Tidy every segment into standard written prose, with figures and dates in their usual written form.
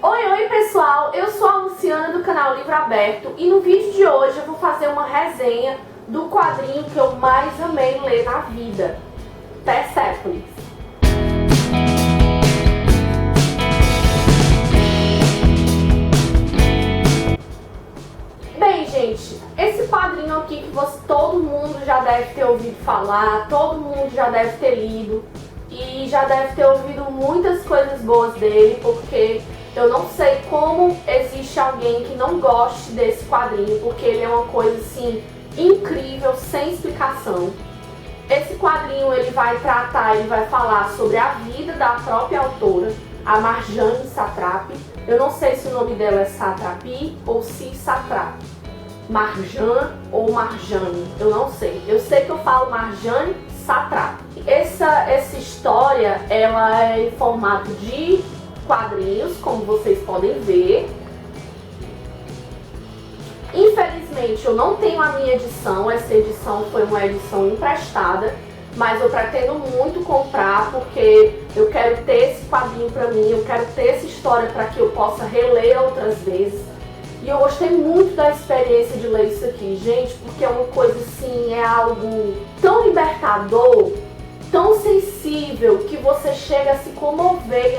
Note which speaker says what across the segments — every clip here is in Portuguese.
Speaker 1: Oi pessoal, eu sou a Luciana do canal Livro Aberto e no vídeo de hoje eu vou fazer uma resenha do quadrinho que eu mais amei ler na vida, Persépolis. Bem gente, esse quadrinho aqui que todo mundo já deve ter ouvido falar, todo mundo já deve ter lido e já deve ter ouvido muitas coisas boas dele, porque eu não sei como existe alguém que não goste desse quadrinho, porque ele é uma coisa assim incrível, sem explicação. Esse quadrinho ele vai falar sobre a vida da própria autora, a Marjane Satrapi. Eu não sei se o nome dela é Satrapi ou se Satrapi. Marjane ou Marjane, eu não sei. Eu sei que eu falo Marjane Satrapi. Essa história ela é em formato de quadrinhos, como vocês podem ver. Infelizmente eu não tenho a minha edição, essa edição foi uma edição emprestada, mas eu pretendo muito comprar porque eu quero ter esse quadrinho pra mim, eu quero ter essa história para que eu possa reler outras vezes. E eu gostei muito da experiência de ler isso aqui, gente, porque é uma coisa assim, é algo tão libertador, tão sensível, que você chega a se comover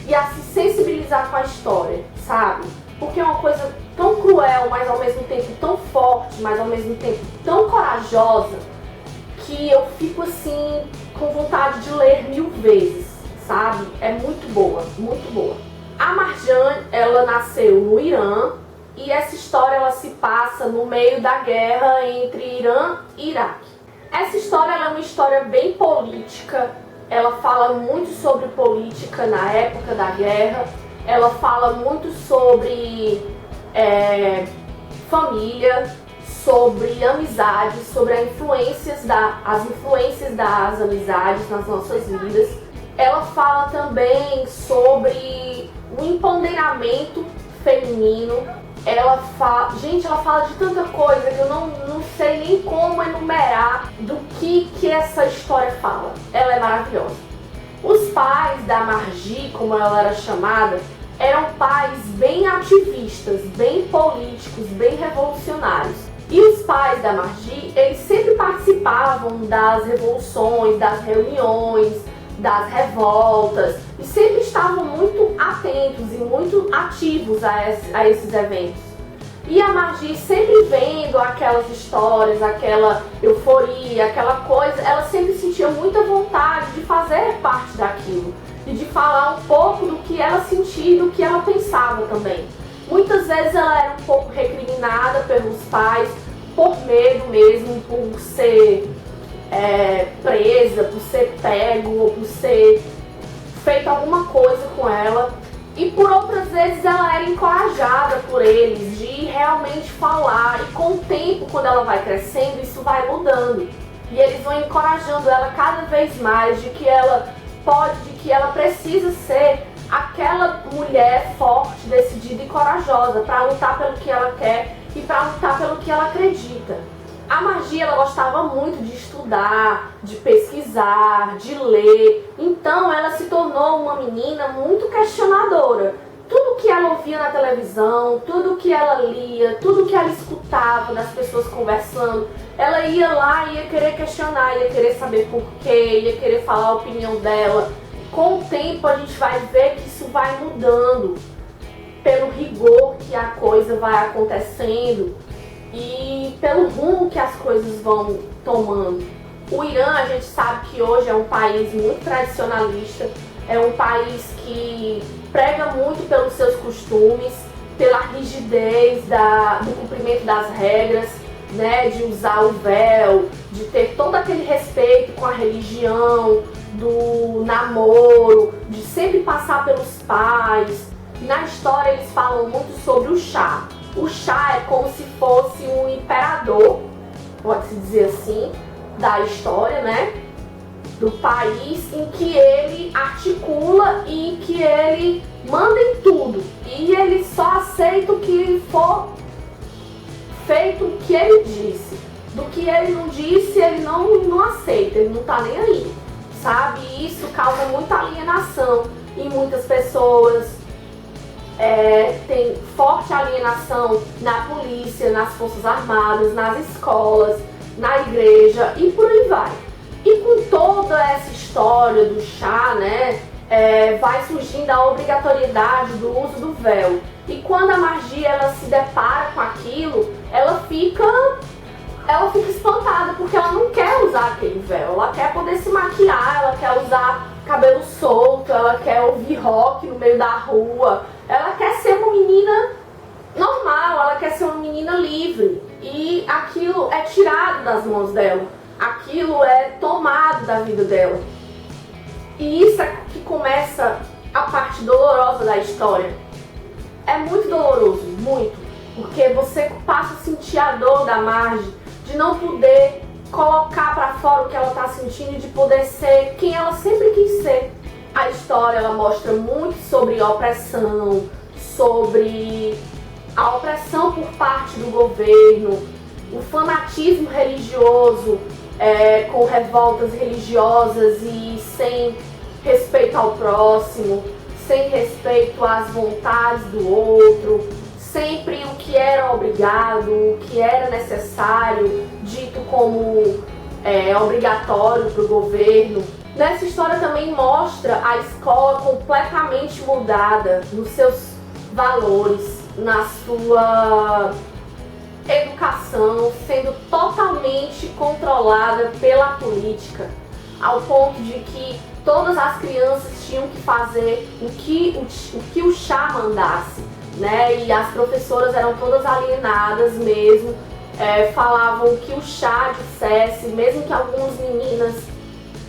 Speaker 1: e a se sensibilizar com a história, sabe? Porque é uma coisa tão cruel, mas ao mesmo tempo tão forte, mas ao mesmo tempo tão corajosa, que eu fico assim, com vontade de ler 1000 vezes, sabe? É muito boa, muito boa. A Marjane, ela nasceu no Irã, e essa história ela se passa no meio da guerra entre Irã e Iraque. Essa história ela é uma história bem política, ela fala muito sobre política na época da guerra, ela fala muito sobre família, sobre amizade, sobre as influências das amizades nas nossas vidas. Ela fala também sobre o empoderamento feminino. Ela fala de tanta coisa que eu não sei nem como enumerar do que essa história fala. Ela é maravilhosa. Os pais da Marji, como ela era chamada, eram pais bem ativistas, bem políticos, bem revolucionários. E os pais da Marji, eles sempre participavam das revoluções, das reuniões, das revoltas, e sempre estavam muito atentos e muito ativos a esses eventos. E a Marji, sempre vendo aquelas histórias, aquela euforia, aquela coisa, ela sempre sentia muita vontade de fazer parte daquilo e de falar um pouco do que ela sentia e do que ela pensava também. Muitas vezes ela era um pouco recriminada pelos pais, por medo mesmo, por ser presa, por ser pego ou por ser feito alguma coisa com ela, e por outras vezes ela era encorajada por eles de realmente falar, e com o tempo, quando ela vai crescendo, isso vai mudando e eles vão encorajando ela cada vez mais de que ela pode, de que ela precisa ser aquela mulher forte, decidida e corajosa para lutar pelo que ela quer e para lutar pelo que ela acredita. A Marji, ela gostava muito de estudar, de pesquisar, de ler, então ela se tornou uma menina muito questionadora. Tudo que ela ouvia na televisão, tudo que ela lia, tudo que ela escutava das pessoas conversando, ela ia lá e ia querer questionar, ia querer saber por quê, ia querer falar a opinião dela. Com o tempo a gente vai ver que isso vai mudando, pelo rigor que a coisa vai acontecendo e pelo rumo que as coisas vão tomando. O Irã, a gente sabe que hoje é um país muito tradicionalista, é um país que prega muito pelos seus costumes, pela rigidez do cumprimento das regras, né, de usar o véu, de ter todo aquele respeito com a religião, do namoro, de sempre passar pelos pais. Na história eles falam muito sobre o Shah. O Shah é como se fosse um imperador, pode-se dizer assim, da história, né? Do país, em que ele articula e em que ele manda em tudo. E ele só aceita o que for feito o que ele disse. Do que ele não disse, ele não aceita, ele não tá nem aí, sabe? E isso causa muita alienação em muitas pessoas. tem forte alienação na polícia, nas forças armadas, nas escolas, na igreja e por aí vai. E com toda essa história do chá, né, vai surgindo a obrigatoriedade do uso do véu. E quando a Margie ela se depara com aquilo, ela fica espantada, porque ela não quer usar aquele véu, ela quer poder se maquiar, ela quer usar cabelo solto, ela quer ouvir rock no meio da rua, ela quer ser uma menina normal, ela quer ser uma menina livre. E aquilo é tirado das mãos dela, aquilo é tomado da vida dela. E isso é que começa a parte dolorosa da história. É muito doloroso, muito, porque você passa a sentir a dor da Margie de não poder colocar pra fora o que ela tá sentindo e de poder ser quem ela sempre quis ser. A história ela mostra muito sobre opressão, sobre a opressão por parte do governo, o fanatismo religioso, com revoltas religiosas e sem respeito ao próximo, sem respeito às vontades do outro, sempre o que era obrigado, o que era necessário, dito como obrigatório para o governo. Nessa história também mostra a escola completamente mudada nos seus valores, na sua educação, sendo totalmente controlada pela política, ao ponto de que todas as crianças tinham que fazer o que o chá mandasse, né? E as professoras eram todas alienadas mesmo, falavam o que o chá dissesse, mesmo que algumas meninas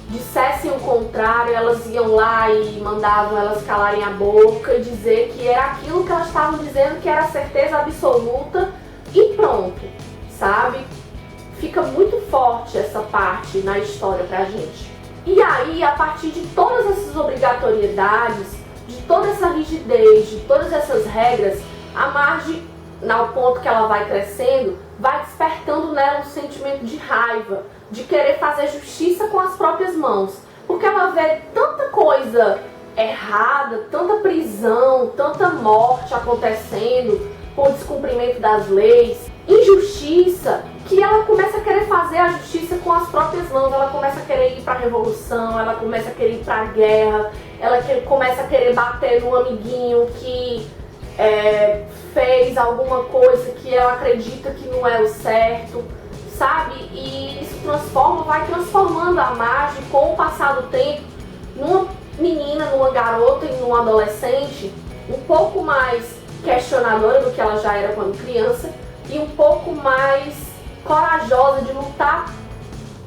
Speaker 1: dissessem o contrário, elas iam lá e mandavam elas calarem a boca e dizer que era aquilo que elas estavam dizendo, que era certeza absoluta e pronto, sabe? Fica muito forte essa parte na história pra gente. E aí, a partir de todas essas obrigatoriedades, de toda essa rigidez, de todas essas regras, a Margie, ao ponto que ela vai crescendo, vai despertando nela um sentimento de raiva, de querer fazer justiça com as próprias mãos. Porque ela vê tanta coisa errada, tanta prisão, tanta morte acontecendo por descumprimento das leis, injustiça, que ela começa a querer fazer a justiça com as próprias mãos. Ela começa a querer ir para a revolução, ela começa a querer ir para a guerra, ela começa a querer bater no amiguinho que fez alguma coisa que ela acredita que não é o certo, sabe? E isso vai transformando a Margie com o passar do tempo numa menina, numa garota e numa adolescente um pouco mais questionadora do que ela já era quando criança e um pouco mais corajosa de lutar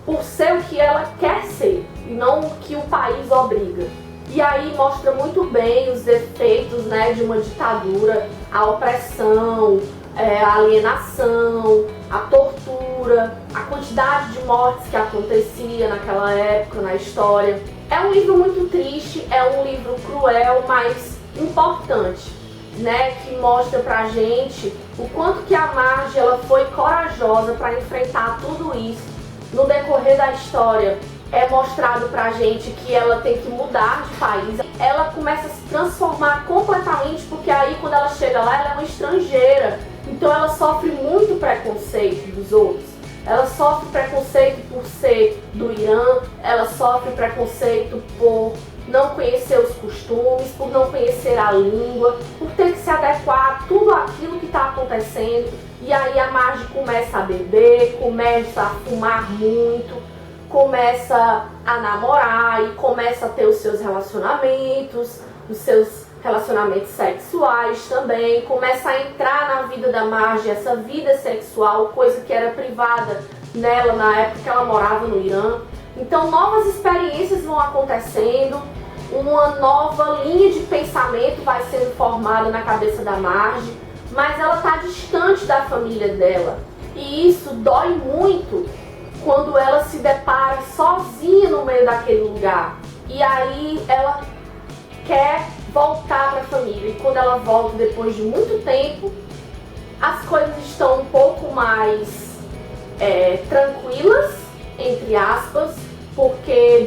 Speaker 1: por ser o que ela quer ser e não o que o país obriga. E aí mostra muito bem os efeitos, né, de uma ditadura, a opressão, a alienação, a tortura, a quantidade de mortes que acontecia naquela época na história. É um livro muito triste, é um livro cruel, mas importante, né, que mostra pra gente o quanto que a Margie ela foi corajosa para enfrentar tudo isso. No decorrer da história é mostrado pra gente que ela tem que mudar de país. Ela começa a se transformar completamente, porque aí quando ela chega lá, ela é uma estrangeira. Então ela sofre muito preconceito dos outros. Ela sofre preconceito por ser do Irã, ela sofre preconceito por não conhecer os costumes, por não conhecer a língua, por ter que se adequar a tudo aquilo que está acontecendo. E aí a Margie começa a beber, começa a fumar muito, começa a namorar e começa a ter os seus relacionamentos, os seus relacionamentos sexuais também, começa a entrar na vida da Margie essa vida sexual, coisa que era privada nela na época que ela morava no Irã. Então novas experiências vão acontecendo, uma nova linha de pensamento vai sendo formada na cabeça da Margie, mas ela está distante da família dela. E isso dói muito quando ela se depara sozinha no meio daquele lugar. E aí ela quer voltar para a família. E quando ela volta depois de muito tempo, as coisas estão um pouco mais tranquilas, entre aspas, porque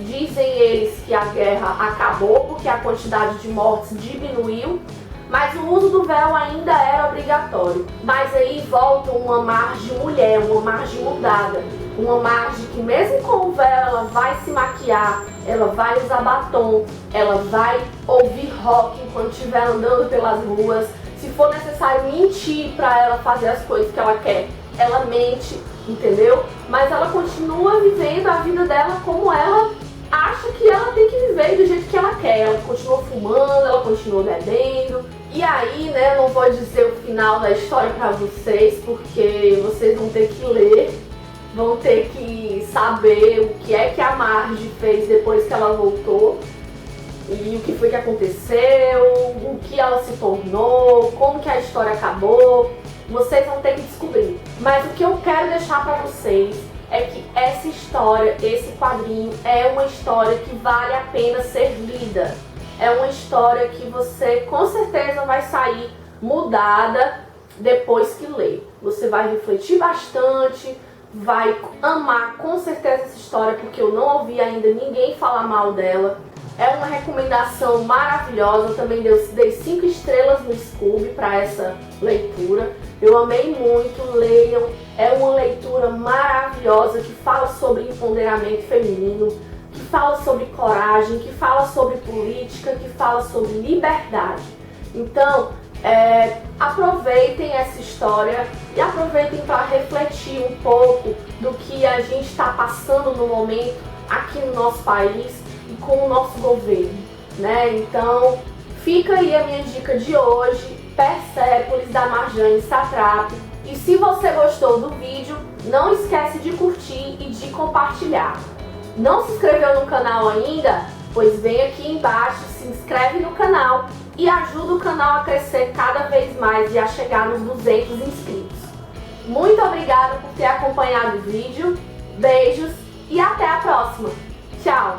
Speaker 1: dizem eles que a guerra acabou, porque a quantidade de mortes diminuiu, mas o uso do véu ainda era obrigatório. Mas aí volta uma Marge mulher, uma Marge mudada, uma Marge que mesmo com o véu ela vai se maquiar, ela vai usar batom, ela vai ouvir rock enquanto estiver andando pelas ruas. Se for necessário mentir para ela fazer as coisas que ela quer, ela mente, entendeu? Mas ela continua vivendo a vida dela como ela acha que ela tem que viver, do jeito que ela quer. Ela continua fumando, ela continua bebendo. E aí, né, eu não vou dizer o final da história pra vocês, porque vocês vão ter que ler, vão ter que saber o que é que a Marge fez depois que ela voltou, e o que foi que aconteceu, o que ela se tornou, como que a história acabou. Vocês vão ter que descobrir. Mas o que eu quero deixar pra vocês é que essa história, esse quadrinho, é uma história que vale a pena ser lida. É uma história que você com certeza vai sair mudada depois que ler. Você vai refletir bastante, vai amar com certeza essa história, porque eu não ouvi ainda ninguém falar mal dela. É uma recomendação maravilhosa. Eu também dei 5 estrelas no Scooby para essa leitura. Eu amei muito, leiam. É uma leitura maravilhosa que fala sobre empoderamento feminino, que fala sobre coragem, que fala sobre política, que fala sobre liberdade. Então, aproveitem essa história e aproveitem para refletir um pouco do que a gente está passando no momento aqui no nosso país e com o nosso governo, né? Então, fica aí a minha dica de hoje, Persépolis, da Marjane Satrapi. E se você gostou do vídeo, não esquece de curtir e de compartilhar. Não se inscreveu no canal ainda? Pois vem aqui embaixo, se inscreve no canal e ajuda o canal a crescer cada vez mais e a chegar nos 200 inscritos. Muito obrigada por ter acompanhado o vídeo, beijos e até a próxima. Tchau!